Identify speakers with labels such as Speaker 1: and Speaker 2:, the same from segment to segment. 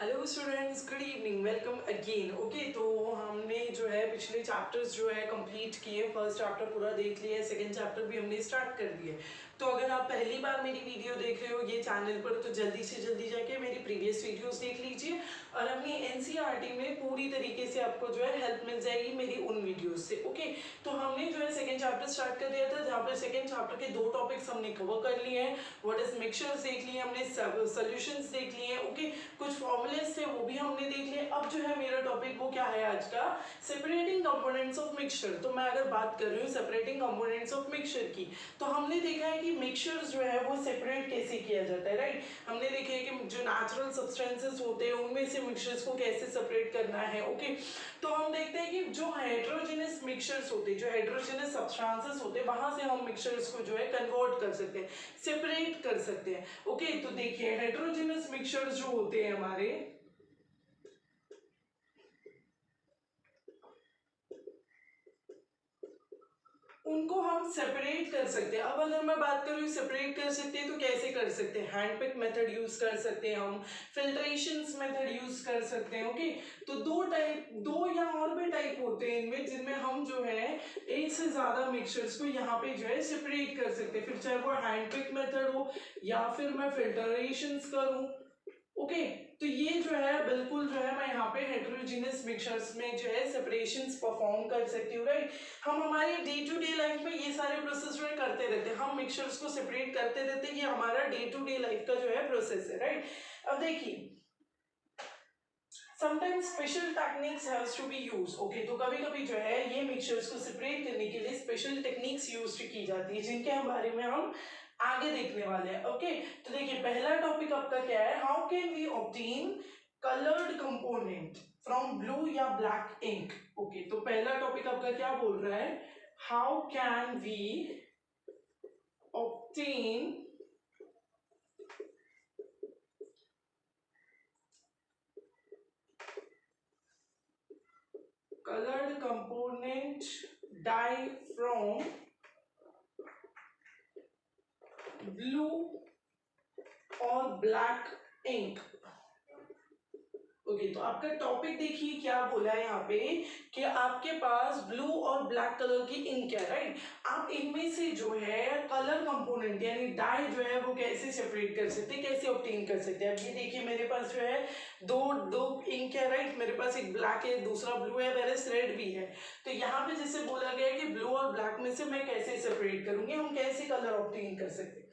Speaker 1: Hello students, good evening, welcome again. Okay, तो हमने जो है पिछले चैप्टर्स जो है कंप्लीट किए। फर्स्ट चैप्टर पूरा देख लिया है, सेकंड चैप्टर भी हमने स्टार्ट कर दिया। तो अगर आप पहली बार मेरी वीडियो देख रहे हो ये चैनल पर, तो जल्दी से जल्दी जाके मेरी प्रीवियस वीडियोस देख लीजिए और अपनी एनसीईआरटी में पूरी तरीके से आपको जो है हेल्प मिल जाएगी मेरी उन वीडियोज से। ओके, तो हमने जो है सेकेंड चैप्टर स्टार्ट कर दिया था, जहाँ पर सेकेंड चैप्टर के दो टॉपिक्स हमने कवर कर लिए हैं। व्हाट इज मिक्सचर्स देख लिए हमने, सोल्यूशंस देख लिए हैं। ओके, कुछ फॉर्मूलेस थे वो भी हमने देख लिए। अब जो है मेरा टॉपिक वो क्या है आज का, सेपरेटिंग कंपोनेंट्स ऑफ मिक्सचर। तो मैं अगर बात कर रही हूँ सेपरेटिंग कंपोनेंट्स ऑफ मिक्सचर की, तो हमने देखा है कि मिक्सचर्स जो है वो सेपरेट कैसे किया जाता है, राइट। हमने देखा है कि जो नेचुरल सब्सटेंसेस होते हैं उनमें से मिक्सचर्स को कैसे सेपरेट करना है। ओके, तो हम देखते हैं कि जो हेट्रोजेनस मिक्सचर्स होते हैं, जो हेट्रोजेनस सब्सटेंसेस होते हैं, वहां से हम मिक्सचर्स को जो है कन्वर्ट कर सकते हैं, सेपरेट कर सकते हैं। ओके, तो देखिए हेट्रोजेनस मिक्सचर्स जो होते हैं हमारे, उनको हम सेपरेट कर सकते हैं। अब अगर मैं बात करूँ सेपरेट कर सकते हैं तो कैसे कर सकते हैं, हैंड पिक मेथड यूज कर सकते हैं, हम फिल्ट्रेशंस मेथड यूज कर सकते हैं। ओके, तो दो या और भी टाइप होते हैं इनमें, जिनमें हम जो है एक से ज्यादा मिक्सचर्स को यहाँ पे जो है सेपरेट कर सकते हैं, फिर चाहे वो हैंड पिक मेथड हो या फिर मैं फिल्ट्रेशंस करूँ। ओके, तो ये जो है बिल्कुल जो है मैं यहाँ पे हेटेरोजेनस मिक्सचर्स में जो है सेपरेशंस परफॉर्म कर सकती हूँ, राइट। हम हमारी डे टू डे लाइफ में ये सारे प्रोसेस जो है करते रहते हैं, हम मिक्सचर्स को सेपरेट करते रहते हैं, ये हमारा डे टू डे लाइफ का जो है प्रोसेस है, राइट। अब देखिए sometimes special techniques has to be use. Okay, तो कभी कभी जो है ये मिक्सचर्स को सेपरेट करने के लिए स्पेशल टेक्निक्स यूज की जाती है, जिनके बारे में हम आगे देखने वाले हैं। ओके, तो देखिए पहला टॉपिक आपका क्या है, how can we obtain coloured component from blue या ब्लैक इंक। ओके, तो पहला टॉपिक आपका क्या बोल रहा है, how can we obtain colored component dye from blue or black ink। Okay, तो आपका टॉपिक देखिए क्या बोला है यहाँ पे कि आपके पास ब्लू और ब्लैक कलर की इंक है, राइट। आप इनमें से जो है कलर कंपोनेंट यानी डाई जो है वो कैसे सेपरेट कर सकते हैं, कैसे ऑब्टेन कर सकते हैं। अब ये देखिए मेरे पास जो है दो दो इंक है, राइट। मेरे पास एक ब्लैक है, दूसरा ब्लू है, वेरस रेड भी है। तो यहाँ पे जैसे बोला गया है कि ब्लू और ब्लैक में से मैं कैसे सेपरेट करूंगी, हम कैसे कलर ऑब्टेन कर सकते हैं।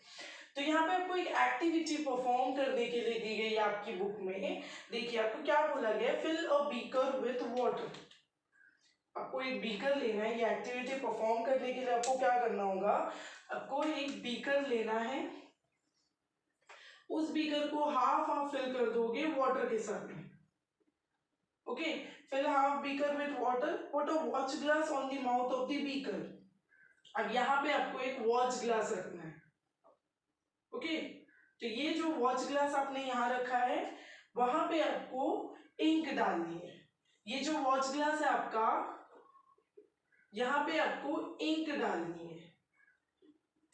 Speaker 1: तो यहाँ पे आपको एक एक्टिविटी परफॉर्म करने के लिए दी गई आपकी बुक में। देखिए आपको क्या बोला गया, fill a beaker with water. आपको एक बीकर लेना है, ये एक्टिविटी परफॉर्म करने के लिए आपको क्या करना होगा, आपको एक बीकर लेना है, उस बीकर को हाफ हाफ फिल कर दोगे वाटर के साथ में। Okay, fill half beaker with water, put a watch glass on the mouth of the beaker. अब यहाँ पे आपको एक वॉच ग्लास रखना है। ओके, तो ये जो वॉच ग्लास आपने यहाँ रखा है वहां पे आपको इंक डालनी है। ये जो वॉच ग्लास है आपका, यहाँ पे आपको इंक डालनी है।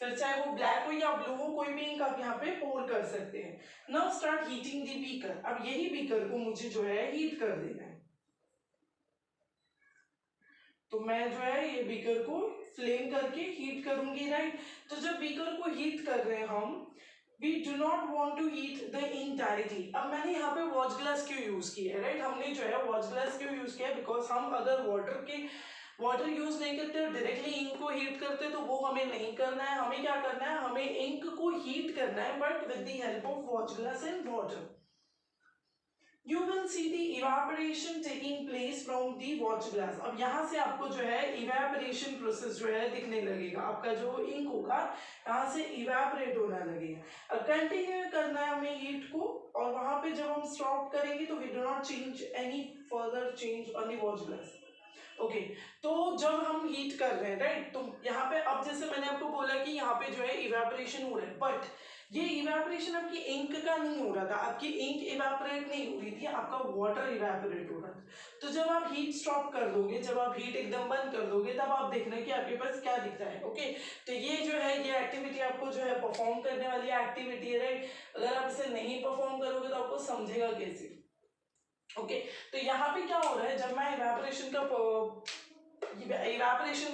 Speaker 1: फिर चाहे वो ब्लैक हो या ब्लू हो, कोई भी इंक आप यहाँ पे पोर कर सकते हैं। नाउ स्टार्ट हीटिंग दी बीकर। अब यही बीकर को मुझे जो है हीट कर देना है। तो मैं जो है ये बीकर को फ्लेम करके हीट करूंगी, राइट। तो जब बीकर को हीट कर रहे हैं हम, we do not want to heat the ink directly। अब मैंने यहाँ पे वॉच ग्लास क्यों यूज किया है, राइट। हमने जो है वॉच ग्लास क्यों यूज किया है, बिकॉज हम अगर वाटर यूज नहीं करते और डायरेक्टली इंक को हीट करते तो वो हमें नहीं करना है। हमें क्या करना है, हमें इंक को हीट करना है, but with the help of watch glass and water. You will see the evaporation taking place from the watch glass। अब यहाँ से आपको जो है evaporation process जो है दिखने लगेगा, आपका जो इंक होगा यहाँ से evaporate होना लगेगा। अब कंटिन्यू करना है हमें हीट को, और वहां पे जब हम स्टॉप करेंगे तो we do not change any further change on the watch glass। Okay, तो जब हम हीट कर रहे हैं, राइट, तो यहाँ पे अब जैसे मैंने आपको बोला कि यहाँ पे जो है इवेपोरेशन हो रहा है, बट ये इवेपोरेशन आपकी इंक का नहीं हो रहा था, आपकी इंक इवेपोरेट नहीं हो रही थी, आपका वाटर इवेपोरेट हो रहा था। तो जब आप हीट स्टॉप कर दोगे, जब आप हीट एकदम बंद कर दोगे, तब आप देखना कि आपके पास क्या दिखता है। ओके, तो ये जो है ये एक्टिविटी आपको जो है परफॉर्म करने वाली एक्टिविटी है, राइट। अगर आप इसे नहीं परफॉर्म करोगे तो आपको समझेगा कैसे। ओके तो यहाँ पे क्या हो रहा है, जब मैं इवेपोरेशन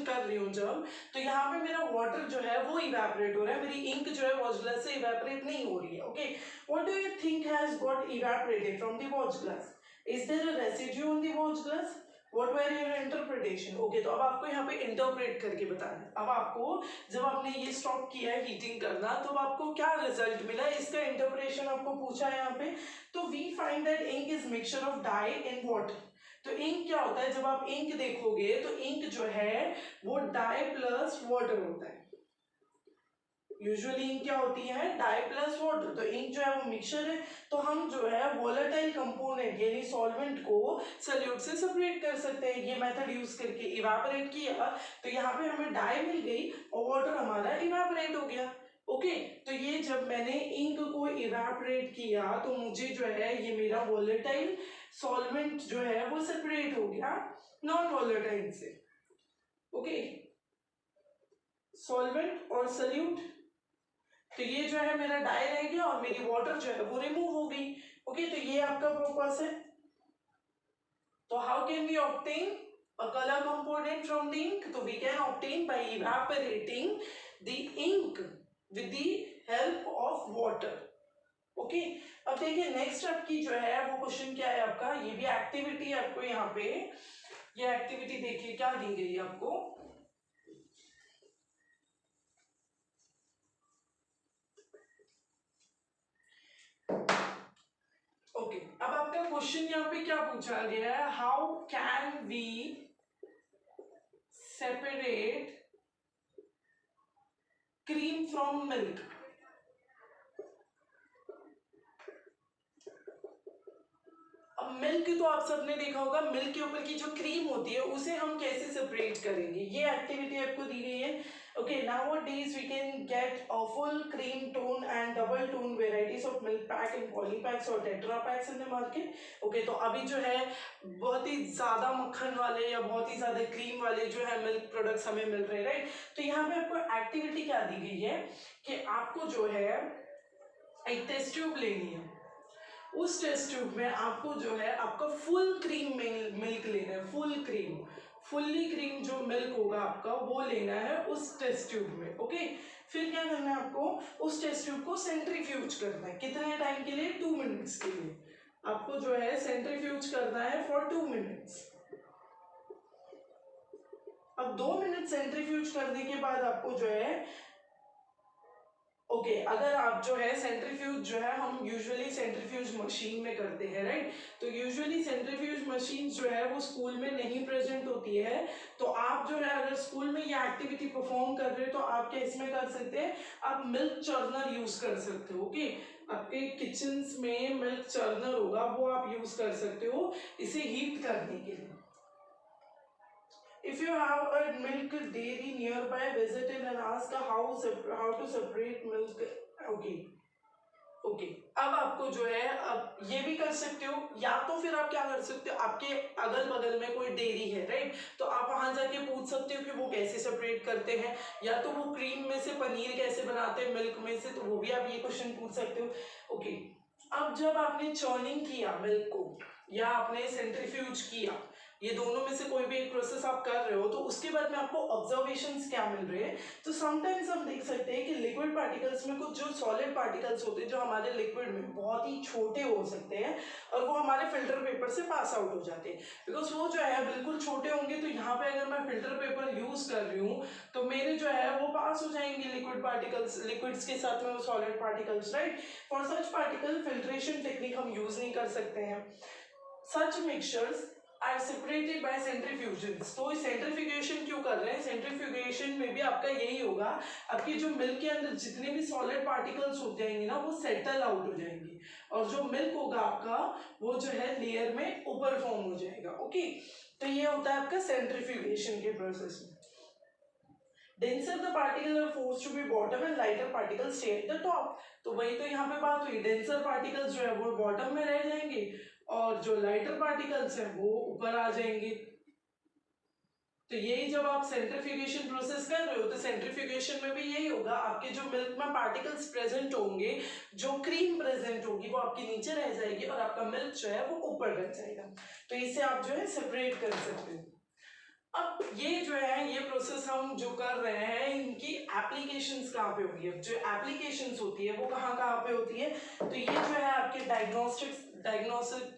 Speaker 1: कर रही हूँ जब, तो यहाँ पे मेरा वाटर जो है वो इवेपोरेट हो रहा है, मेरी इंक जो है वॉच ग्लास से इवेपोरेट नहीं हो रही है. Okay what do you think has got evaporated from the watch glass? Is there a residue on the watch glass? What were your interpretation? Okay, तो अब आपको यहाँ पे इंटरप्रेट करके बताना है. अब आपको जब आपने ये स्टॉप किया है हीटिंग करना, तो आपको क्या रिजल्ट मिला, इसका इंटरप्रेशन आपको पूछा है यहाँ पे. तो we find that ink is mixture of dye in water. तो इंक क्या होता है, जब आप इंक देखोगे तो इंक जो है वो डाई प्लस वाटर होता है. यूजुअली इंक क्या होती है, डाई प्लस वाटर. तो इंक जो है वो मिक्सचर है. तो हम जो है वोलेटाइल कंपोनेंट यानी सॉल्वेंट को सॉल्यूट से सेपरेट कर सकते हैं. ये मेथड यूज करके इवेपोरेट किया तो यहाँ पे हमें डाई मिल गई और वाटर हमारा इवेपोरेट हो गया. ओके तो ये जब मैंने इंक को इवेपोरेट किया तो मुझे जो है ये मेरा वोलेटाइल सॉल्वेंट जो है वो सेपरेट हो गया नॉन वोलेटाइल से. ओके सॉल्वेंट और सॉल्यूट, तो ये जो है मेरा डाई रह गया और मेरी वाटर जो है वो रिमूव हो गई. ओके तो ये आपका पर्पस है. तो how can we obtain a color component from the ink? तो we can obtain by evaporating the ink with the help of water. Okay अब देखिए नेक्स्ट आपकी जो है वो क्वेश्चन क्या है आपका, ये भी एक्टिविटी है आपको यहाँ पे. ये एक्टिविटी देखिए क्या दी गई है आपको. ओके अब आपका क्वेश्चन यहाँ पे क्या पूछा गया है, how can we separate cream from milk. अब मिल्क तो आप सबने देखा होगा, मिल्क के ऊपर की जो क्रीम होती है उसे हम कैसे सेपरेट करेंगे, ये एक्टिविटी आपको दी गई है. Okay, nowadays we can get a full cream tone and double tone varieties of milk pack in poly packs और tetra packs in the market. Okay, तो अभी जो है बहुत ही ज्यादा मक्खन वाले या बहुत ही ज्यादा क्रीम वाले जो है मिल्क प्रोडक्ट्स हमें मिल रहे हैं, राइट. तो यहाँ पे आपको एक्टिविटी क्या दी गई है कि आपको जो है एक टेस्ट ट्यूब लेनी है. उस टेस्ट ट्यूब में आपको जो है आपका फुल क्रीम मिल्क लेना है, फुल क्रीम, फुल्ली क्रीम जो मिल्क होगा आपका वो लेना है उस टेस्ट ट्यूब में. ओके फिर क्या करना है आपको, उस टेस्ट ट्यूब को सेंट्रीफ्यूज करना है. कितने टाइम के लिए, 2 मिनट्स के लिए आपको जो है सेंट्रीफ्यूज करना है फॉर 2 मिनट्स. अब 2 मिनट सेंट्रीफ्यूज करने के बाद आपको जो है ओके अगर आप जो है सेंट्रीफ्यूज जो है हम यूजुअली सेंट्रीफ्यूज मशीन में करते हैं, राइट. तो यूजुअली सेंट्रीफ्यूज मशीन जो है वो स्कूल में नहीं प्रेजेंट होती है. तो आप जो है अगर स्कूल में ये एक्टिविटी परफॉर्म कर रहे हो तो आप क्या इसमें कर सकते हैं, आप मिल्क चर्नर यूज कर सकते हो. ओके आपके किचन में मिल्क चर्नर होगा वो आप यूज कर सकते हो इसे हीट करने के लिए. If you have a milk dairy nearby, visit it and ask how to separate milk. Okay. Okay अब आपको जो है अब ये भी कर सकते हो, या तो फिर आप क्या कर सकते हो, आपके अगल बगल में कोई डेयरी है, राइट. तो आप वहां जाके पूछ सकते हो कि वो कैसे सेपरेट करते हैं, या तो वो क्रीम में से पनीर कैसे बनाते हैं मिल्क में से, तो वो भी आप ये क्वेश्चन पूछ सकते हो. ओके अब जब आपने चर्निंग किया मिल्क को या आपने सेंट्रीफ्यूज किया, ये दोनों में से कोई भी एक प्रोसेस आप कर रहे हो, तो उसके बाद में आपको ऑब्जर्वेशंस क्या मिल रहे हैं. तो समटाइम्स हम देख सकते हैं कि लिक्विड पार्टिकल्स में कुछ जो सॉलिड पार्टिकल्स होते हैं जो हमारे लिक्विड में बहुत ही छोटे हो सकते हैं और वो हमारे फिल्टर पेपर से पास आउट हो जाते हैं. बिकॉज वो जो है बिल्कुल छोटे होंगे, तो यहाँ पे अगर मैं फिल्टर पेपर यूज कर रही हूँ तो मेरे जो है वो पास हो जाएंगे लिक्विड पार्टिकल्स, लिक्विड्स के साथ में वो solid particles, right. For such particle filtration technique हम यूज नहीं कर सकते हैं. सच मिक्सचर्स आर सेपरेटेड बाय सेंट्रीफ्यूजन्स. तो सेंट्रीफ्यूगेशन क्यों कर रहे हैं, सेंट्रीफ्यूगेशन में भी आपका यही होगा, आपकी जो मिल्क के अंदर जितने भी सॉलिड पार्टिकल्स हो जाएंगे ना वो सेटल आउट हो जाएंगे और जो मिल्क होगा आपका वो जो है लेयर में ऊपर फॉर्म हो जाएगा. ओके तो ये होता है आपका सेंट्रीफ्यूगेशन के प्रोसेस में. denser the particle are forced to be bottom and lighter particles stay at the top. तो वही तो यहाँ पे बात हुई, denser particles जो है वो बॉटम में रह जाएंगे और जो लाइटर पार्टिकल्स हैं वो ऊपर आ जाएंगे. तो यही जब आप सेंट्रीफ्यूगेशन प्रोसेस कर रहे हो तो सेंट्रीफ्यूगेशन में भी यही होगा, आपके जो मिल्क में पार्टिकल्स प्रेजेंट होंगे, जो क्रीम प्रेजेंट होगी वो आपके नीचे रह जाएगी और आपका मिल्क जो है वो ऊपर रह जाएगा। तो इसे आप जो है सेपरेट कर सकते हो। अब ये जो है ये प्रोसेस हम जो कर रहे हैं इनकी एप्लीकेशंस कहाँ पे होगी, जो एप्लीकेशंस होती है वो कहाँ कहाँ पे होती है, तो ये जो है आपके डायग्नोस्टिक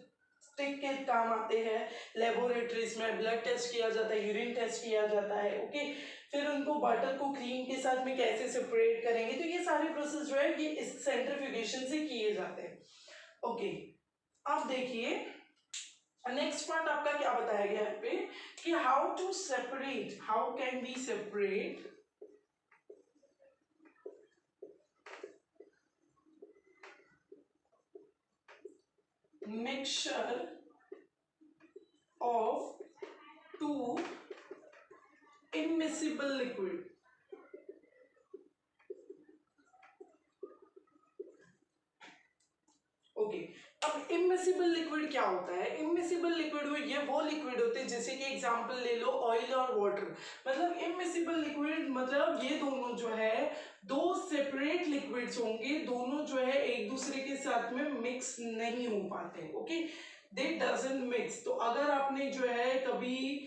Speaker 1: के काम आते हैं। लेबोरेटरीज में ब्लड टेस्ट किया जाता है, यूरिन टेस्ट किया जाता है, ओके। फिर उनको बटर को क्रीम के साथ में कैसे सेपरेट करेंगे, तो ये सारे प्रोसेस जो है ये इस सेंट्रीफ्यूगेशन से किए जाते हैं, ओके। अब देखिए नेक्स्ट पार्ट आपका क्या बताया गया है पे कि how to separate, how can we separate mixture of two immiscible liquid। Okay, अब इमिसिबल लिक्विड क्या होता है? इमिसिबल लिक्विड ये वो लिक्विड होते हैं, जैसे कि एग्जांपल ले लो ऑयल और वाटर। मतलब इमिसिबल लिक्विड मतलब ये दोनों जो है दो सेपरेट लिक्विड्स होंगे, दोनों जो है एक दूसरे के साथ में मिक्स नहीं हो पाते, ओके, दे डजंट मिक्स। तो अगर आपने जो है कभी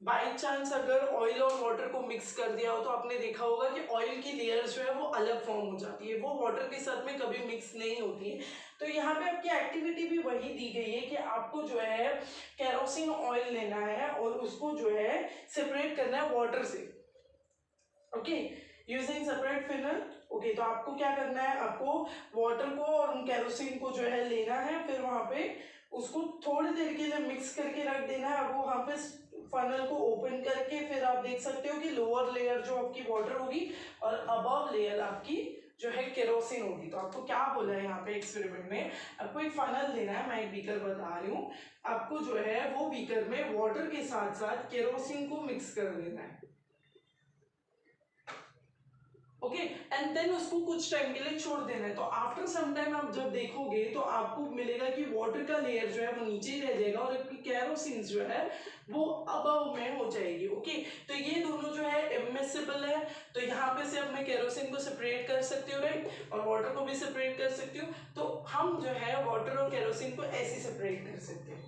Speaker 1: बाई चांस अगर ऑयल और वाटर को मिक्स कर दिया हो तो आपने देखा होगा कि ऑयल की लेयर जो है वो अलग फॉर्म हो जाती है, वो वाटर के साथ में कभी मिक्स नहीं होती है। तो यहाँ पे आपकी एक्टिविटी भी वही दी गई है कि आपको जो है केरोसिन ऑयल लेना है और उसको जो है सेपरेट करना है वाटर से, okay, using separate funnel. Okay, तो आपको क्या करना है, आपको वाटर को और केरोसिन को जो है लेना है, फिर वहां पे उसको थोड़ी देर के लिए मिक्स करके रख देना है। आपको वहां पे फनल को ओपन करके फिर आप देख सकते हो कि लोअर लेयर जो आपकी वाटर होगी और अबव लेयर आपकी जो है केरोसिन होगी। तो आपको क्या बोला है यहाँ पे एक्सपेरिमेंट में, आपको एक फनल लेना है, मैं एक बीकर बता रही हूँ, आपको जो है वो बीकर में वाटर के साथ साथ केरोसिन को मिक्स कर देना है, ओके, एंड देन उसको कुछ टाइम के लिए छोड़ देना है। तो आफ्टर सम टाइम आप जब देखोगे तो आपको मिलेगा कि वाटर का लेयर जो है वो नीचे ही रह जाएगा और आपकी केरोसिन जो है वो अबव में हो जाएगी, ओके। तो ये दोनों जो है इमिसिबल है, तो यहाँ पे से अपने केरोसिन को सेपरेट कर सकते हो, राइट, और वाटर को भी सेपरेट कर सकते हो। तो हम जो है वाटर और केरोसिन को ऐसे सेपरेट कर सकते हैं।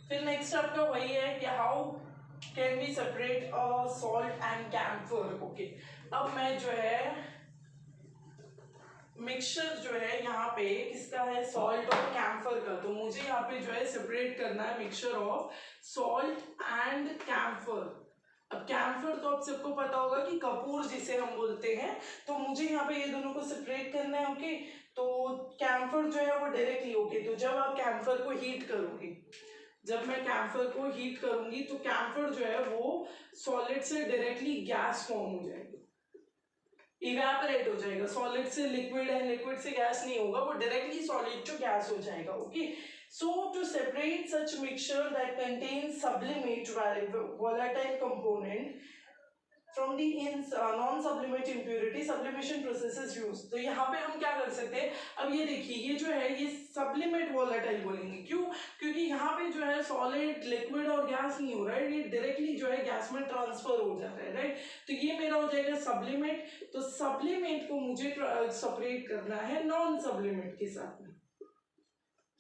Speaker 1: फिर नेक्स्ट आपका वही है कि how can we separate salt and camphor, okay. अब मैं जो है मिक्सचर जो है यहाँ पे किसका है, सॉल्ट और कैम्फर का, तो मुझे यहाँ पे जो है सेपरेट करना है mixture of salt and camphor. अब कैम्फर तो आप सबको पता होगा कि कपूर जिसे हम बोलते हैं, तो मुझे यहाँ पे ये दोनों को सेपरेट करना है, ओके। तो कैम्फर जो है वो डायरेक्टली, ओके, तो जब आप कैम्फर को हीट करोगे, जब मैं कैम्फर को हीट करूंगी तो कैम्फर जो है वो सॉलिड से डायरेक्टली गैस फॉर्म हो जाएगी, इवेपोरेट हो जाएगा। सॉलिड से लिक्विड है, लिक्विड से गैस नहीं होगा, वो डायरेक्टली सॉलिड टू गैस हो जाएगा, okay. So to separate such mixture that contains sublimate volatile component from the non-sublimate impurity, sublimation process is used। तो यहाँ पे हम क्या कर सकते हैं, अब ये देखिए ये जो है ये sublimate volatile बोलेंगे, क्यों, क्योंकि यहाँ पे जो है सॉलिड लिक्विड और गैस नहीं हो रहा है, ये डायरेक्टली जो है गैस में ट्रांसफर हो जाता है, राइट। तो ये मेरा हो जाएगा सब्लिमेट। तो सब्लिमेट को मुझे सेपरेट करना है नॉन सब्लिमेट के साथ में।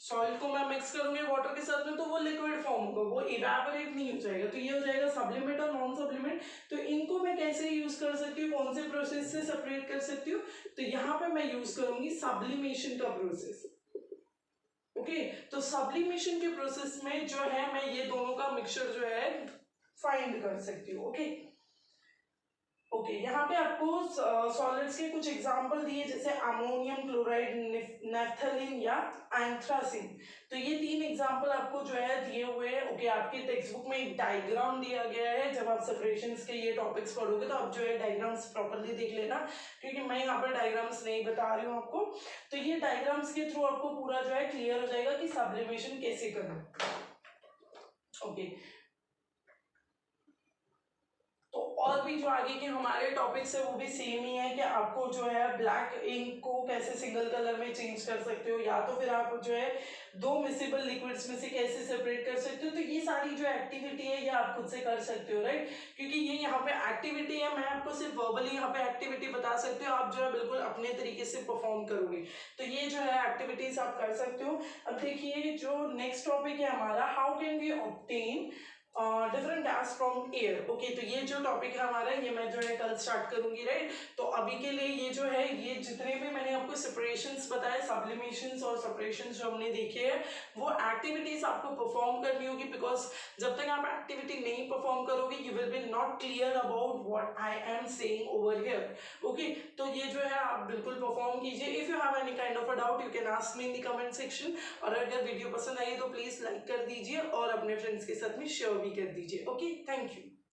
Speaker 1: सॉल्ट को मैं मिक्स करूंगी वाटर के साथ में तो वो लिक्विड फॉर्म होगा, वो इवेपोरेट नहीं हो जाएगा, तो ये हो जाएगा सब्लिमेट और नॉन सब्लिमेट। तो इनको मैं कैसे यूज कर सकती हूँ, कौन से प्रोसेस से सेपरेट कर सकती हूँ, तो यहाँ पे मैं यूज करूंगी सब्लिमेशन का प्रोसेस, ओके। तो सब्लिमेशन के प्रोसेस में जो है मैं ये दोनों का मिक्सचर जो है फाइंड कर सकती हूँ, ओके। ओके, यहाँ पे आपको सॉलिड्स के कुछ एग्जांपल दिए, जैसे अमोनियम क्लोराइड, नेफ्थलीन या एंथ्रासिन। तो ये तीन एग्जांपल आपको जो है दिए हुए हैं, ओके। आपके टेक्स्ट बुक में एक डायग्राम दिया गया है, जब आप सेपरेशंस के ये टॉपिक्स पढ़ोगे तो आप जो है डायग्राम्स प्रॉपर्ली देख लेना, क्योंकि मैं यहाँ पर डायग्राम्स नहीं बता रही हूँ आपको। तो ये डायग्राम्स के थ्रू आपको पूरा जो है क्लियर हो जाएगा कि सब्लिमेशन कैसे करना, ओके। तो और भी जो आगे के हमारे टॉपिक्स है वो भी सेम ही है कि आपको जो है ब्लैक इंक को कैसे सिंगल कलर में चेंज कर सकते हो, या तो फिर आप जो है दो मिसिबल लिक्विड्स में से कैसे सेपरेट कर सकते हो। तो ये सारी जो एक्टिविटी है ये आप खुद से कर सकते हो, राइट, क्योंकि ये यहाँ पे एक्टिविटी है, मैं आपको सिर्फ वर्बली यहाँ पे एक्टिविटी बता सकती हूँ, आप जो है बिल्कुल अपने तरीके से परफॉर्म करोगे। तो ये जो है एक्टिविटीज आप कर सकते हो। अब देखिए जो नेक्स्ट टॉपिक है हमारा, how can we obtain different gas from air. Okay, तो ये जो टॉपिक है हमारा ये मैं जो है कल स्टार्ट करूंगी, राइट। तो अभी के लिए ये जो है ये जितने भी मैंने आपको सेपरेशंस बताए, सब्लिमेशंस और सेपरेशंस जो हमने देखे हैं, वो एक्टिविटीज आपको परफॉर्म करनी होगी, बिकॉज जब तक आप एक्टिविटी नहीं परफॉर्म करोगे you will be not clear about what I am saying over here. Okay, तो ये जो है आप बिल्कुल परफॉर्म कीजिए। If you have any kind of a doubt you can ask me in the comment section, और अगर वीडियो पसंद आई तो प्लीज लाइक कर दीजिए और अपने फ्रेंड्स के साथ में शेयर भी कर दीजिए। Okay, thank you.